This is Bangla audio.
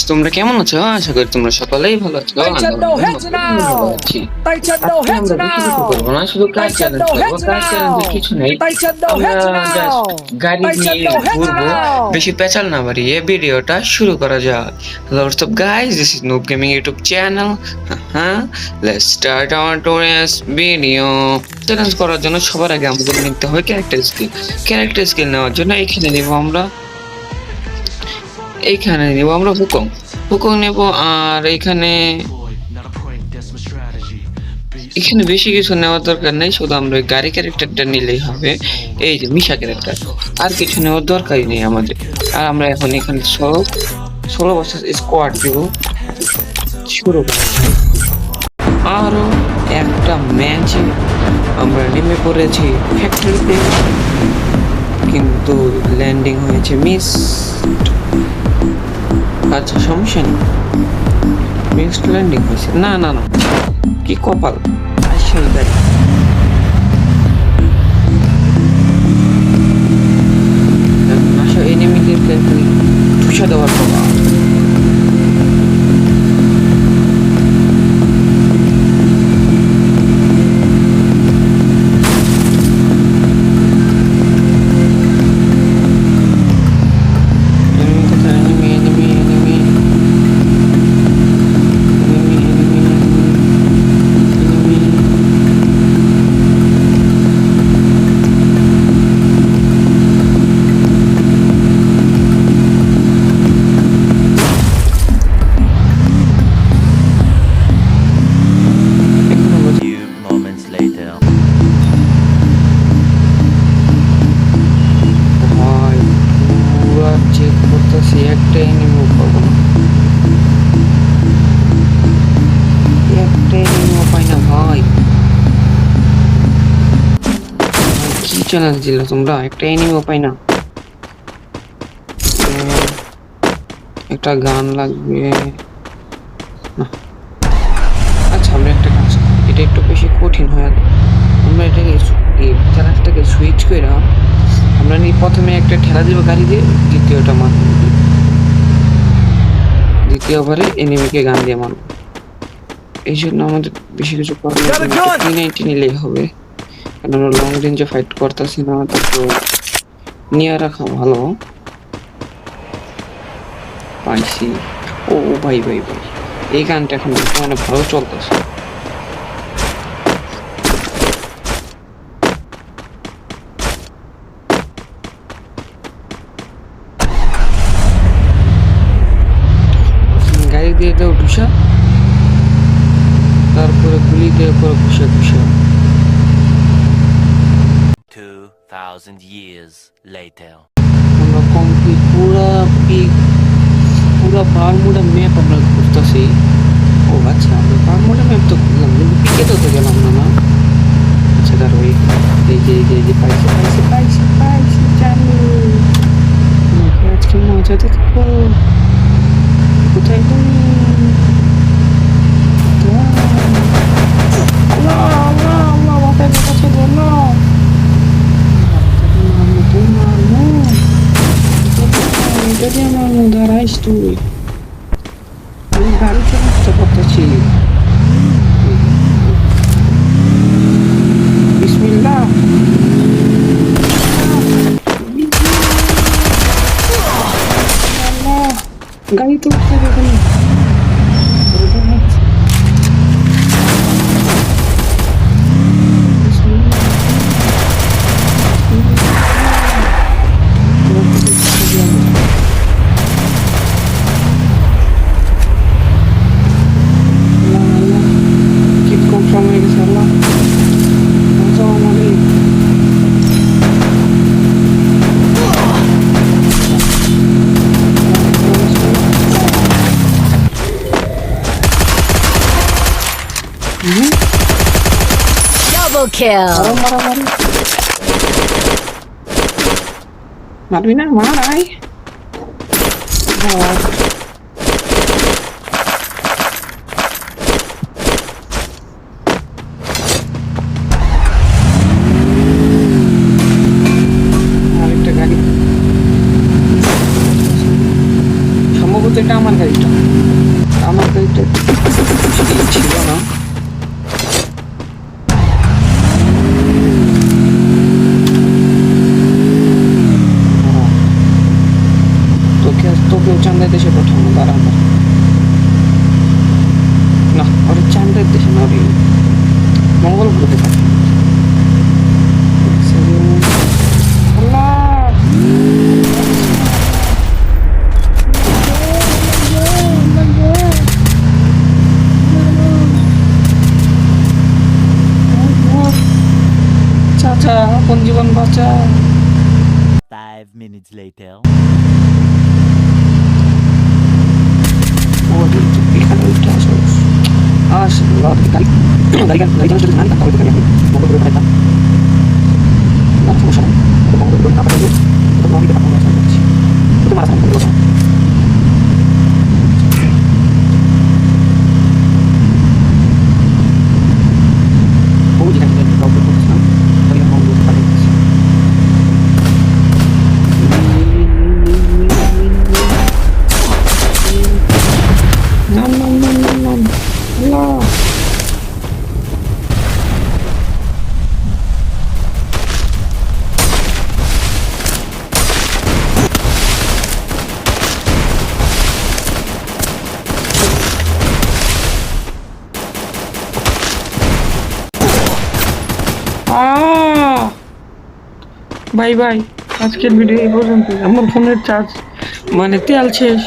তোমরা কেমন আছো? আশা করি তোমরা সকলেই ভালো আছো। They said no heads now. They said no heads now. না শুধু কাজ They said চ্যালেঞ্জ no করবো, heads কাজ চ্যালেঞ্জের now. কিছু নেই। They said no আমরা heads জাস্ট now. গাড়ি They said নিয়ে no heads ঘুরবো, now. বেশি পেঁচাল না বাড়িয়ে ভিডিওটা শুরু করা যাক। What's up guys, this is Noob Gaming YouTube channel. Let's start our today's video. Challenge করার জন্য সবার আগে আমাদের নিতে হয় ক্যারেক্টার স্কিল। ক্যারেক্টার স্কিল নেওয়ার জন্য এখানে নিব আমরা হুকং নেব। আর এখানে বেশি কিছু নেওয়ার দরকার নেই, শুধু আমরা গাড়ি ক্যারেক্টারটা নিলেই হবে। এই যে মিশা ক্যারেক্টার, আর কিছু নেওয়ার দরকারই নেই আমাদের। আর আমরা এখন এখানে ষোলো বছর স্কোয়াড দিব শুরু করা যায়। আরো একটা ম্যাচে আমরা নেমে পড়েছি ফ্যাক্টরিতে, কিন্তু ল্যান্ডিং হয়েছে মিস। আচ্ছা সমস্যা নেই, মিক্সড ল্যান্ডিং হয়েছে। না না না, কি কপাল। আসল গাড়ি আসো, এনিমিদেরকে ঠুসা দেওয়ার কথা। চ্যালেঞ্জ দিল তোমরা, একটা এনিমিও পাই না। একটা গান লাগবে না। আচ্ছা আমরা একটা কাজ, এটা একটু বেশি কঠিন হয়। আমরা এটাকে চ্যালেঞ্জটাকে সুইচ করে আমরা প্রথমে একটা ঠেলা দিব গাড়ি দিয়ে, দ্বিতীয়টা মারব, দ্বিতীয়বারে এনিমিকে গান দিয়ে মারব। এই জন্য আমাদের বেশি কিছু করার P90 নিলেই হবে, কারণ আমরা লং রেঞ্জে ফাইট করতেছি না, তো নিয়ে রাখা ভালো। পাইছি। ও ভাই ভাই ভাই, এই গানটা এখন মানে ভালো চলতেছে। গাড়ি দিয়ে দাও ঢুসা, তারপরে গুলি দিয়ে করো ঘুষা ঘুষা। 2000 years later. আমরা কমপ্লিট পুরা বারমুডা ম্যাপ আমরা ঘুরতেছি। ও আচ্ছা, আমরা বারমুডা ম্যাপ তো ঘুরলাম, কিন্তু পিকে তো গেলাম না। না আচ্ছা দাঁড়ো, এই যে পাইছি জানি। আজকে মজা দেখবো। কোথায় তুমি? মাথায় কাছে বললো যদি আমার দাঁড়াইস তুই, আমি গাড়ি চালাতে করতেছি। বিসমিল্লাহ। গাড়ি তো উঠতে দেবে না। Double kill. মারবি না? মারাই। আরেকটা গাড়ি, সম্ভবত এটা আমার গাড়ি। গাড়িটা, আমার গাড়িটা ছিল না। তোকেও চান্দার দেশে পাঠানো, দাঁড়া না, ওর চান্দার দেশে না, ওর মঙ্গল গ্রহে পাঠানো। চাচা আপন জীবন বাঁচা। 5 minutes later. এখানে উঠে আসো, গাড়ি চালানোর সাথে গাড়ি তাহলে আমি মঙ্গল গ্রহে পাঠাতাম না, সমস্যা নেই। মঙ্গল গ্রহে না পাঠাবো, আমি পাঠাবো না, তো মারা থাকবো না। বাই বাই, আজকের ভিডিও এই পর্যন্ত। আমার ফোনের চার্জ মানে তেল শেষ।